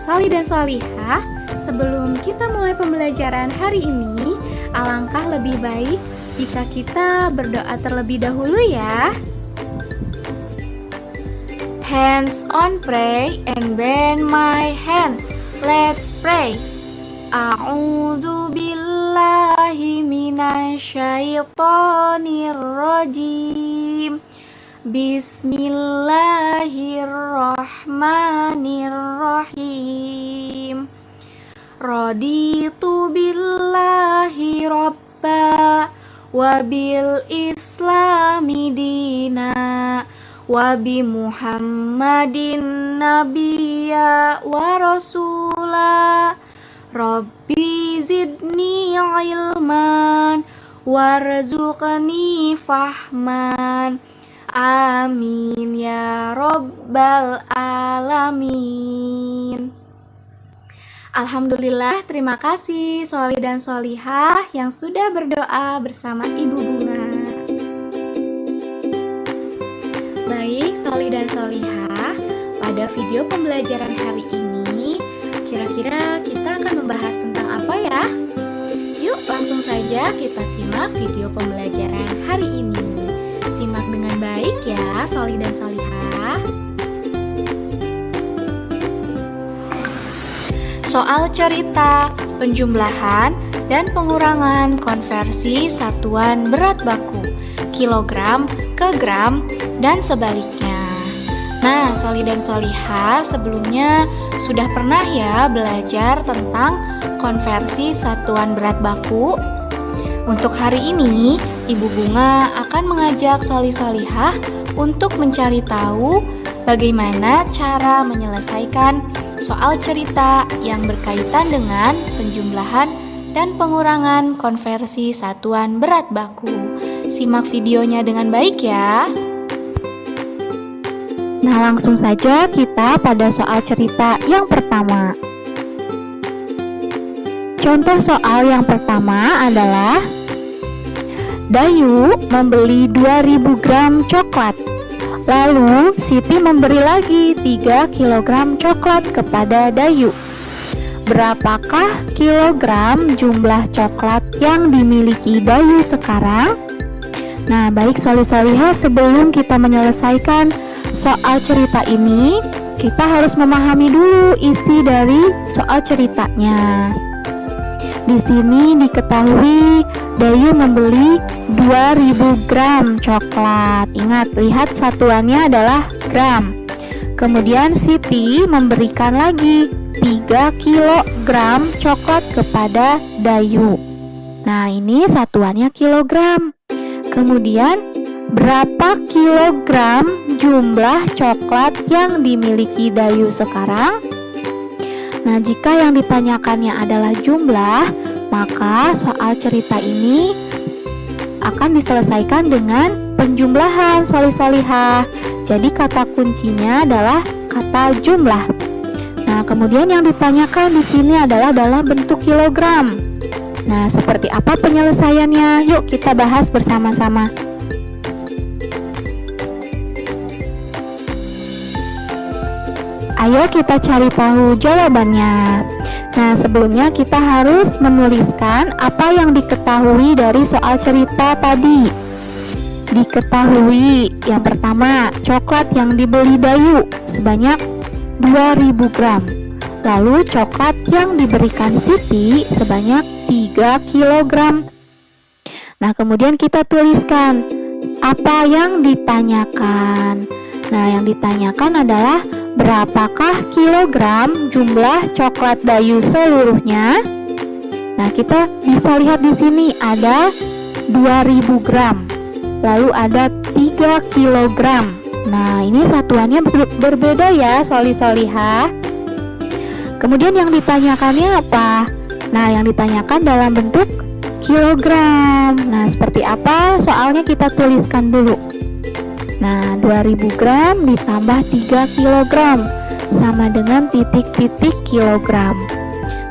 Soli dan Solihah, sebelum kita mulai pembelajaran hari ini, alangkah lebih baik jika kita berdoa terlebih dahulu ya. Hands on pray and bend my hand. Let's pray. A'udzu billahi minasyaitonir rajim. Bismillahirrahmanirrahim. Raditu billahi rabba wa bil islami dina wa bi Muhammadin nabiyya wa rasula. Rabbi zidni ilman warzuqni fahman. Amin ya rabbal alamin. Alhamdulillah, terima kasih Soli dan Solihah yang sudah berdoa bersama Ibu Bunga. Baik Soli dan Solihah, pada video pembelajaran hari ini kira-kira kita akan membahas tentang apa ya? Yuk langsung saja kita simak video pembelajaran hari ini. Simak dengan baik ya Soli dan Solihah. Soal cerita, penjumlahan, dan pengurangan konversi satuan berat baku, kilogram ke gram, dan sebaliknya. Nah, Soli dan Solihah sebelumnya sudah pernah ya belajar tentang konversi satuan berat baku? Untuk hari ini, Ibu Bunga akan mengajak Soli Solihah untuk mencari tahu bagaimana cara menyelesaikan soal cerita yang berkaitan dengan penjumlahan dan pengurangan konversi satuan berat baku. Simak videonya dengan baik ya. Nah, langsung saja kita pada soal cerita yang pertama. Contoh soal yang pertama adalah Dayu membeli 2000 gram coklat. Lalu Siti memberi lagi 3 kg coklat kepada Dayu. Berapakah kilogram jumlah coklat yang dimiliki Dayu sekarang? Nah, baik Soli Solihah, sebelum kita menyelesaikan soal cerita ini, kita harus memahami dulu isi dari soal ceritanya. Di sini diketahui Dayu membeli 2000 gram coklat. Ingat, lihat satuannya adalah gram. Kemudian Siti memberikan lagi 3 kg coklat kepada Dayu. Nah, ini satuannya kilogram. Kemudian berapa kilogram jumlah coklat yang dimiliki Dayu sekarang? Nah, jika yang ditanyakannya adalah jumlah, maka soal cerita ini akan diselesaikan dengan penjumlahan Soli Solihah. Jadi kata kuncinya adalah kata jumlah. Nah, kemudian yang ditanyakan di sini adalah dalam bentuk kilogram. Nah, seperti apa penyelesaiannya? Yuk kita bahas bersama-sama. Ayo kita cari tahu jawabannya. Nah, sebelumnya kita harus menuliskan apa yang diketahui dari soal cerita tadi. Diketahui yang pertama, coklat yang dibeli Dayu sebanyak 2000 gram. Lalu coklat yang diberikan Siti sebanyak 3 kg. Nah, kemudian kita tuliskan apa yang ditanyakan. Nah, yang ditanyakan adalah berapakah kilogram jumlah coklat Dayu seluruhnya? Nah, kita bisa lihat di sini ada 2000 gram. Lalu ada 3 kg. Nah, ini satuannya berbeda ya, Soli Solihah. Kemudian yang ditanyakannya apa? Nah, yang ditanyakan dalam bentuk kilogram. Nah, seperti apa? Soalnya kita tuliskan dulu. Nah, 2000 gram ditambah 3 kg sama dengan titik-titik kilogram.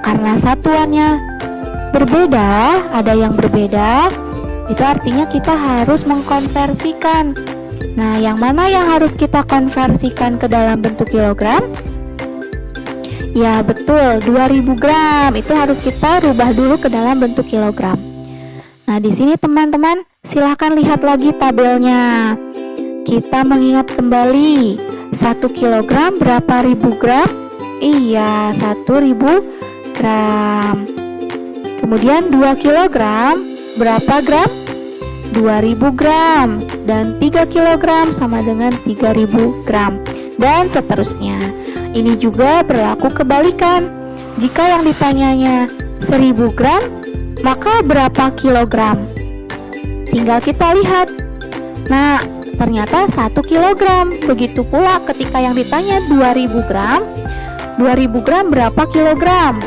Karena satuannya berbeda, ada yang berbeda, itu artinya kita harus mengkonversikan. Nah, yang mana yang harus kita konversikan ke dalam bentuk kilogram? Ya, betul, 2000 gram. Itu harus kita rubah dulu ke dalam bentuk kilogram. Nah, di sini teman-teman, silahkan lihat lagi tabelnya. Kita mengingat kembali, 1 kilogram berapa ribu gram? Iya, 1000 gram. Kemudian 2 kilogram berapa gram? 2000 gram. Dan 3 kilogram sama dengan 3000 gram. Dan seterusnya. Ini juga berlaku kebalikan. Jika yang ditanyanya 1000 gram, maka berapa kilogram? Tinggal kita lihat. Nah, ternyata 1 kilogram. Begitu pula ketika yang ditanya 2000 gram, 2000 gram berapa kilogram?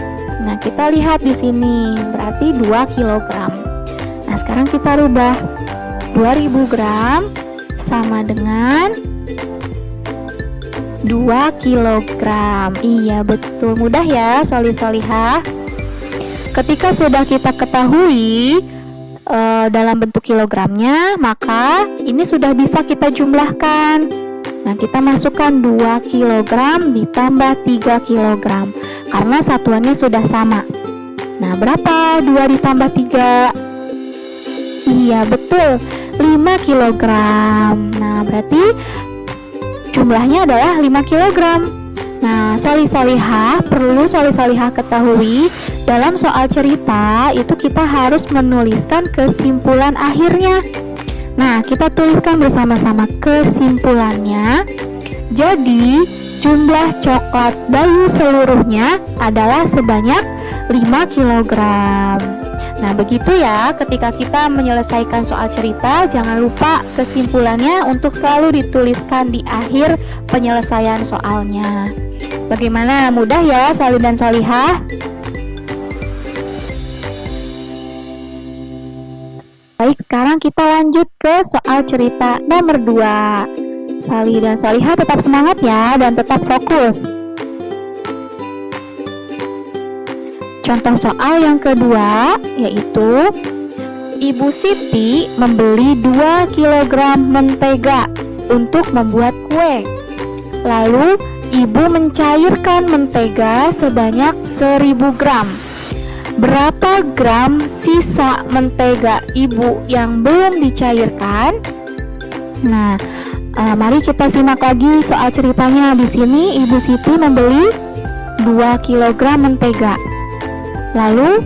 Nah, kita lihat di sini, berarti 2 kilogram. Nah, sekarang kita rubah. 2000 gram sama dengan 2 kilogram. Iya, betul. Mudah ya, solih-solihah. Ketika sudah kita ketahui dalam bentuk kilogramnya, maka ini sudah bisa kita jumlahkan. Nah, kita masukkan 2 kilogram ditambah 3 kilogram karena satuannya sudah sama. Nah, berapa 2 ditambah 3? Iya, betul, 5 kilogram. Nah, berarti jumlahnya adalah 5 kilogram. Nah, solih-solihah, perlu solih-solihah ketahui, dalam soal cerita itu kita harus menuliskan kesimpulan akhirnya. Nah, kita tuliskan bersama-sama kesimpulannya. Jadi, jumlah coklat Dayu seluruhnya adalah sebanyak 5 kilogram. Nah, begitu ya, ketika kita menyelesaikan soal cerita, jangan lupa kesimpulannya untuk selalu dituliskan di akhir penyelesaian soalnya. Bagaimana? Mudah ya, solih dan solihah? Baik, sekarang kita lanjut ke soal cerita nomor 2. Solih dan solihah tetap semangat ya, dan tetap fokus. Contoh soal yang kedua yaitu Ibu Siti membeli 2 kg mentega untuk membuat kue. Lalu ibu mencairkan mentega sebanyak 1000 gram. Berapa gram sisa mentega ibu yang belum dicairkan? Nah, mari kita simak lagi soal ceritanya. Di sini Ibu Siti membeli 2 kg mentega. Lalu,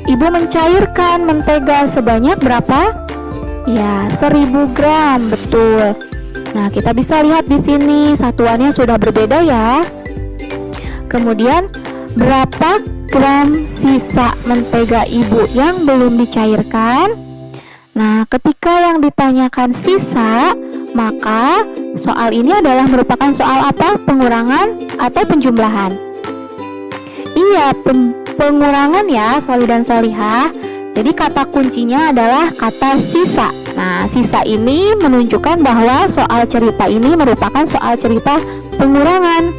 ibu mencairkan mentega sebanyak berapa? Ya, 1000 gram, betul. Nah, kita bisa lihat di sini satuannya sudah berbeda ya. Kemudian, berapa gram sisa mentega ibu yang belum dicairkan? Nah, ketika yang ditanyakan sisa, maka soal ini adalah merupakan soal apa? Pengurangan atau penjumlahan? Iya, pengurangan ya, solih dan solihah. Jadi kata kuncinya adalah kata sisa. Nah, sisa ini menunjukkan bahwa soal cerita ini merupakan soal cerita pengurangan.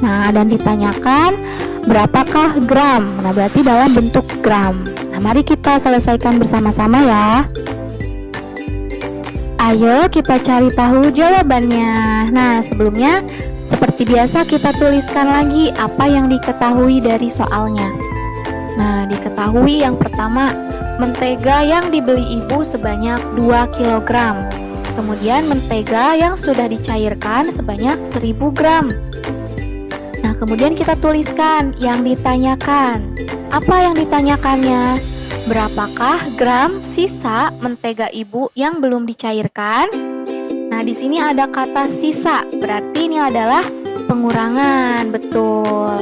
Nah, dan ditanyakan berapakah gram. Nah, berarti dalam bentuk gram. Nah, mari kita selesaikan bersama-sama ya. Ayo kita cari tahu jawabannya. Nah, sebelumnya seperti biasa kita tuliskan lagi apa yang diketahui dari soalnya. Nah, diketahui yang pertama, mentega yang dibeli ibu sebanyak 2 kg. Kemudian mentega yang sudah dicairkan sebanyak 1000 gram. Nah, kemudian kita tuliskan yang ditanyakan. Apa yang ditanyakannya? Berapakah gram sisa mentega ibu yang belum dicairkan? Nah, di sini ada kata sisa, berarti ini adalah pengurangan, betul.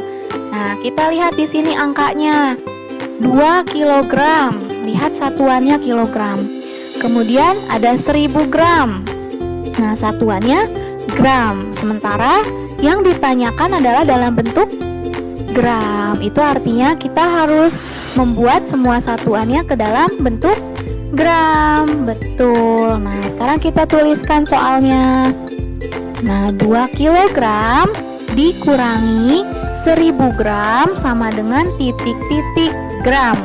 Nah, kita lihat di sini angkanya 2 kg. Lihat satuannya kilogram. Kemudian ada 1000 gram. Nah, satuannya gram. Sementara yang ditanyakan adalah dalam bentuk gram. Itu artinya kita harus membuat semua satuannya ke dalam bentuk gram. Betul. Nah, sekarang kita tuliskan soalnya. Nah, 2 kg dikurangi 1000 gram sama dengan titik-titik gram.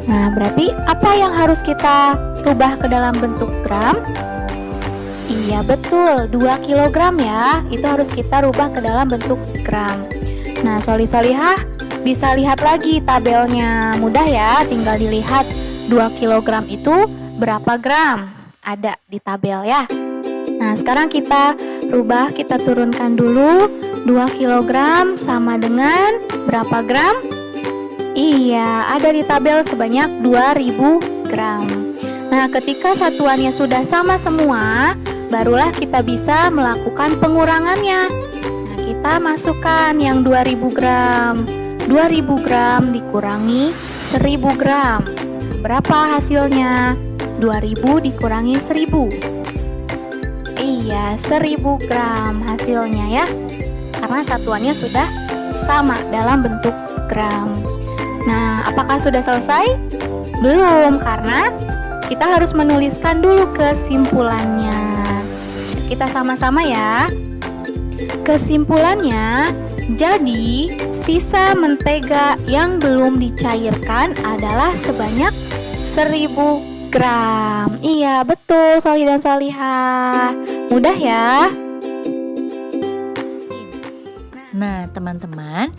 Nah, berarti apa yang harus kita rubah ke dalam bentuk gram? Iya, betul, 2 kg ya. Itu harus kita rubah ke dalam bentuk gram. Nah, Solihah bisa lihat lagi tabelnya. Mudah ya, tinggal dilihat 2 kilogram itu berapa gram. Ada di tabel ya. Nah, sekarang kita rubah, kita turunkan dulu. 2 kilogram sama dengan berapa gram? Iya, ada di tabel sebanyak 2000 gram. Nah, ketika satuannya sudah sama semua, barulah kita bisa melakukan pengurangannya. Nah, kita masukkan yang 2000 gram. 2000 gram dikurangi 1000 gram. Berapa hasilnya? 2000 dikurangi 1000. Iya, 1000 gram hasilnya ya. Karena satuannya sudah sama dalam bentuk gram. Nah, apakah sudah selesai? Belum, karena kita harus menuliskan dulu kesimpulannya. Kita sama-sama ya. Kesimpulannya, jadi sisa mentega yang belum dicairkan adalah sebanyak 1000 gram. Iya, betul Solih dan Solihah. Mudah ya. Nah, teman-teman,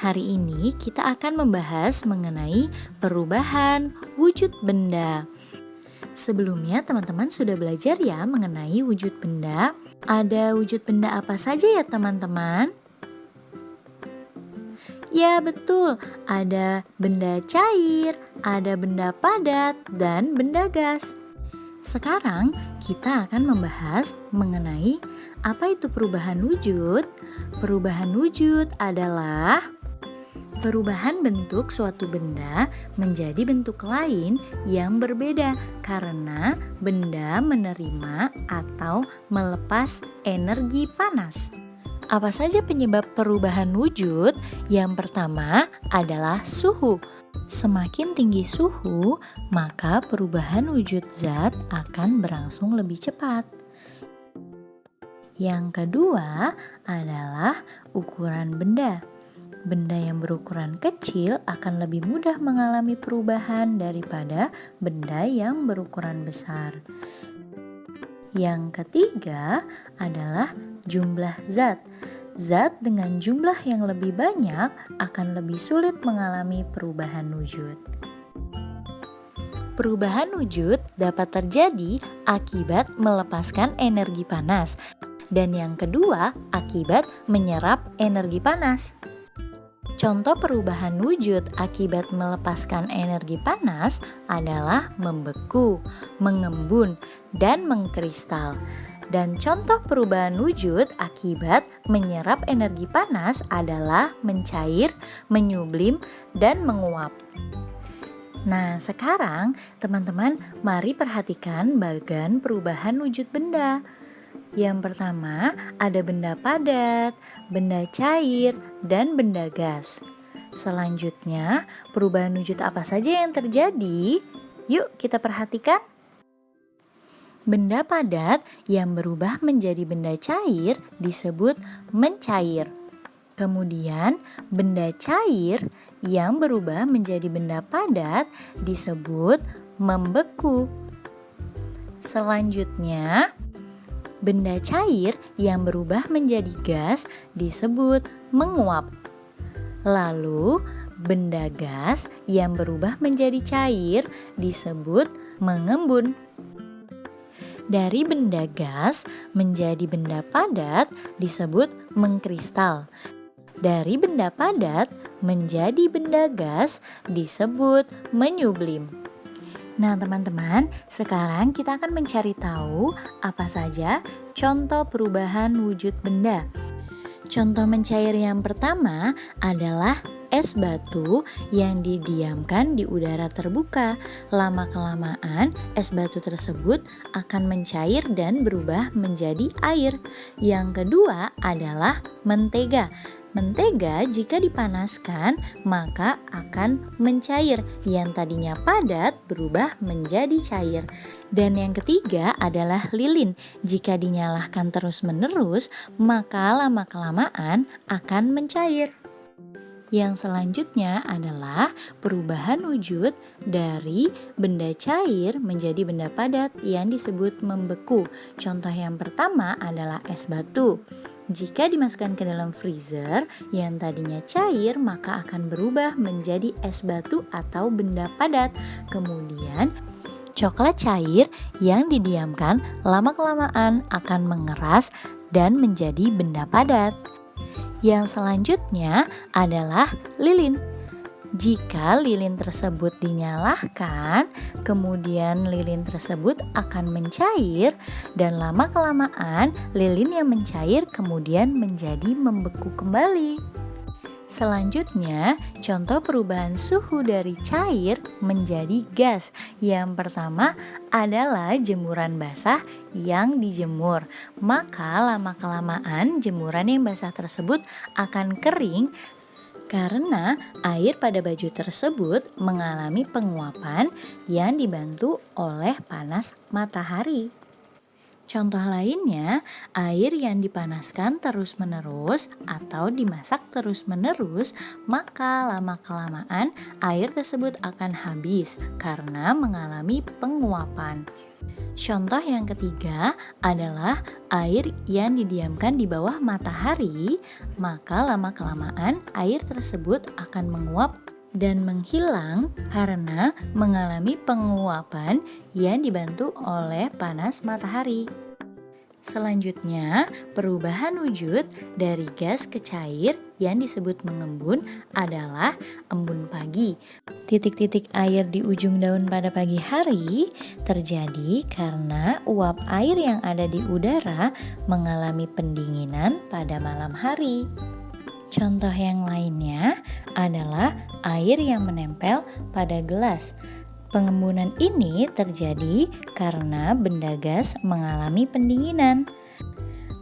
hari ini kita akan membahas mengenai perubahan wujud benda. Sebelumnya teman-teman sudah belajar ya mengenai wujud benda. Ada wujud benda apa saja ya teman-teman? Ya betul, ada benda cair, ada benda padat, dan benda gas. Sekarang kita akan membahas mengenai apa itu perubahan wujud. Perubahan wujud adalah perubahan bentuk suatu benda menjadi bentuk lain yang berbeda karena benda menerima atau melepas energi panas. Apa saja penyebab perubahan wujud? Yang pertama adalah suhu. Semakin tinggi suhu, maka perubahan wujud zat akan berlangsung lebih cepat. Yang kedua adalah ukuran benda. Benda yang berukuran kecil akan lebih mudah mengalami perubahan daripada benda yang berukuran besar. Yang ketiga adalah jumlah zat. Zat dengan jumlah yang lebih banyak akan lebih sulit mengalami perubahan wujud. Perubahan wujud dapat terjadi akibat melepaskan energi panas, dan yang kedua akibat menyerap energi panas. Contoh perubahan wujud akibat melepaskan energi panas adalah membeku, mengembun, dan mengkristal. Dan contoh perubahan wujud akibat menyerap energi panas adalah mencair, menyublim, dan menguap. Nah, sekarang teman-teman mari perhatikan bagian perubahan wujud benda. Yang pertama ada benda padat, benda cair, dan benda gas. Selanjutnya, perubahan wujud apa saja yang terjadi? Yuk kita perhatikan. Benda padat yang berubah menjadi benda cair disebut mencair. Kemudian, benda cair yang berubah menjadi benda padat disebut membeku. Selanjutnya, benda cair yang berubah menjadi gas disebut menguap. Lalu, benda gas yang berubah menjadi cair disebut mengembun. Dari benda gas menjadi benda padat disebut mengkristal. Dari benda padat menjadi benda gas disebut menyublim. Nah teman-teman, sekarang kita akan mencari tahu apa saja contoh perubahan wujud benda. Contoh mencair yang pertama adalah es batu yang didiamkan di udara terbuka. Lama-kelamaan, es batu tersebut akan mencair dan berubah menjadi air. Yang kedua adalah mentega. Mentega jika dipanaskan maka akan mencair, yang tadinya padat berubah menjadi cair. Dan yang ketiga adalah lilin. Jika dinyalakan terus-menerus maka lama-kelamaan akan mencair. Yang selanjutnya adalah perubahan wujud dari benda cair menjadi benda padat yang disebut membeku. Contoh yang pertama adalah es batu. Jika dimasukkan ke dalam freezer, yang tadinya cair maka akan berubah menjadi es batu atau benda padat. Kemudian, coklat cair yang didiamkan lama-kelamaan akan mengeras dan menjadi benda padat. Yang selanjutnya adalah lilin. Jika lilin tersebut dinyalakan, kemudian lilin tersebut akan mencair dan lama-kelamaan lilin yang mencair kemudian menjadi membeku kembali. Selanjutnya, contoh perubahan suhu dari cair menjadi gas. Yang pertama adalah jemuran basah yang dijemur. Maka lama-kelamaan jemuran yang basah tersebut akan kering karena air pada baju tersebut mengalami penguapan yang dibantu oleh panas matahari. Contoh lainnya, air yang dipanaskan terus-menerus atau dimasak terus-menerus, maka lama-kelamaan air tersebut akan habis karena mengalami penguapan. Contoh yang ketiga adalah air yang didiamkan di bawah matahari, maka lama-kelamaan air tersebut akan menguap dan menghilang karena mengalami penguapan yang dibantu oleh panas matahari. Selanjutnya, perubahan wujud dari gas ke cair yang disebut mengembun adalah embun pagi. Titik-titik air di ujung daun pada pagi hari terjadi karena uap air yang ada di udara mengalami pendinginan pada malam hari. Contoh yang lainnya adalah air yang menempel pada gelas. Pengembunan ini terjadi karena benda gas mengalami pendinginan.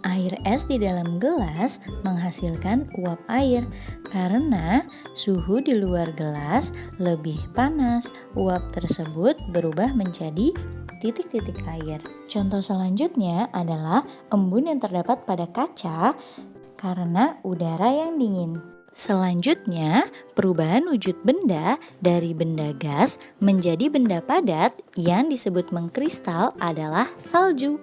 Air es di dalam gelas menghasilkan uap air karena suhu di luar gelas lebih panas. Uap tersebut berubah menjadi titik-titik air. Contoh selanjutnya adalah embun yang terdapat pada kaca karena udara yang dingin. Selanjutnya, perubahan wujud benda dari benda gas menjadi benda padat yang disebut mengkristal adalah salju.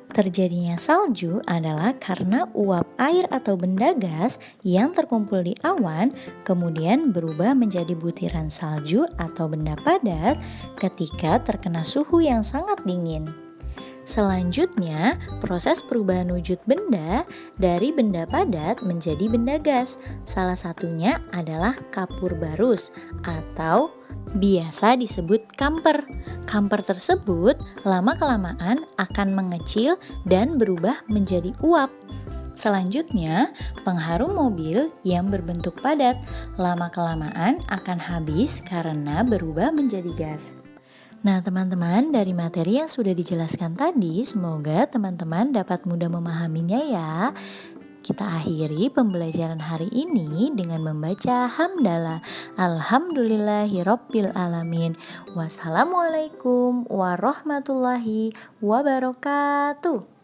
Terjadinya salju adalah karena uap air atau benda gas yang terkumpul di awan kemudian berubah menjadi butiran salju atau benda padat ketika terkena suhu yang sangat dingin. Selanjutnya, proses perubahan wujud benda dari benda padat menjadi benda gas. Salah satunya adalah kapur barus atau biasa disebut kamper. Kamper tersebut lama-kelamaan akan mengecil dan berubah menjadi uap. Selanjutnya, pengharum mobil yang berbentuk padat lama-kelamaan akan habis karena berubah menjadi gas. Nah, teman-teman, dari materi yang sudah dijelaskan tadi, semoga teman-teman dapat mudah memahaminya ya. Kita akhiri pembelajaran hari ini dengan membaca hamdalah. Alhamdulillahirabbil alamin. Wassalamualaikum warahmatullahi wabarakatuh.